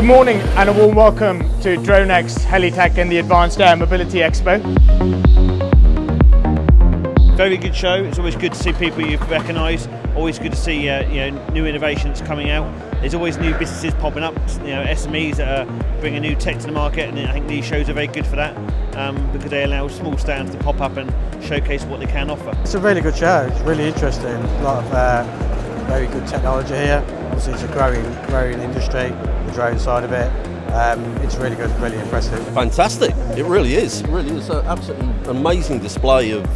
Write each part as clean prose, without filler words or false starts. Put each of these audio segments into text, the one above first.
Good morning and a warm welcome to DroneX, Helitech and the Advanced Air Mobility Expo. Very good show. It's always good to see people you've recognised. Always good to see new innovations coming out. There's always new businesses popping up, SMEs that are bringing new tech to the market, and I think these shows are very good for that because they allow small stands to pop up and showcase what they can offer. It's a really good show. It's really interesting. A lot of very good technology here. Obviously, it's a growing industry. The drone side of it. It's really good, really impressive. Fantastic! It really is. It really is an absolutely amazing display of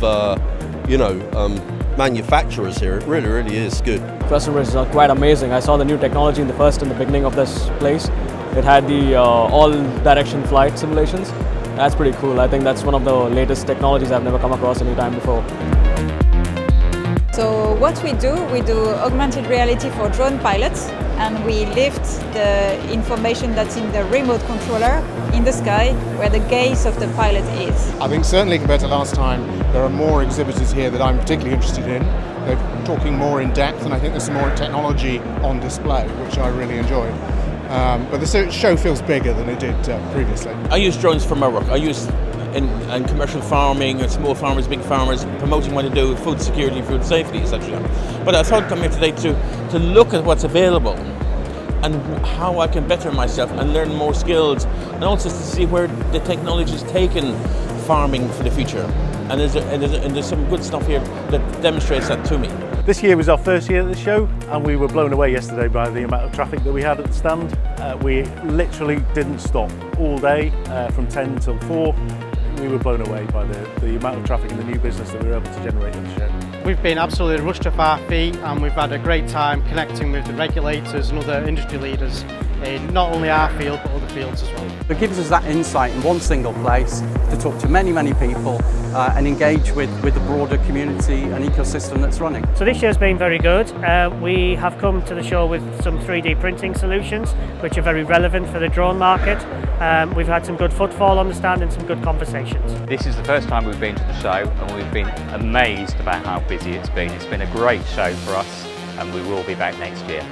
manufacturers here. It really, really is good. First impressions are quite amazing. I saw the new technology in the beginning of this place. It had the all direction flight simulations. That's pretty cool. I think that's one of the latest technologies I've never come across any time before. So what we do augmented reality for drone pilots, and we lift the information that's in the remote controller in the sky where the gaze of the pilot is. I think certainly compared to last time, there are more exhibitors here that I'm particularly interested in. They're talking more in depth, and I think there's some more technology on display, which I really enjoyed. But the show feels bigger than it did previously. I use drones for my work. I use in commercial farming, and small farmers, big farmers, promoting what to do with food security, food safety, etc. But I thought I'd come here today to look at what's available and how I can better myself and learn more skills, and also to see where the technology is taking farming for the future. And there's some good stuff here that demonstrates that to me. This year was our first year at the show, and we were blown away yesterday by the amount of traffic that we had at the stand. We literally didn't stop all day from 10 till 4. We were blown away by the amount of traffic and the new business that we were able to generate at the show. We've been absolutely rushed off our feet, and we've had a great time connecting with the regulators and other industry leaders in not only our field but other fields as well. It gives us that insight in one single place to talk to many people and engage with the broader community and ecosystem that's running. So this year's been very good. We have come to the show with some 3D printing solutions which are very relevant for the drone market. We've had some good footfall on the stand and some good conversations. This is the first time we've been to the show, and we've been amazed about how busy it's been. It's been a great show for us, and we will be back next year.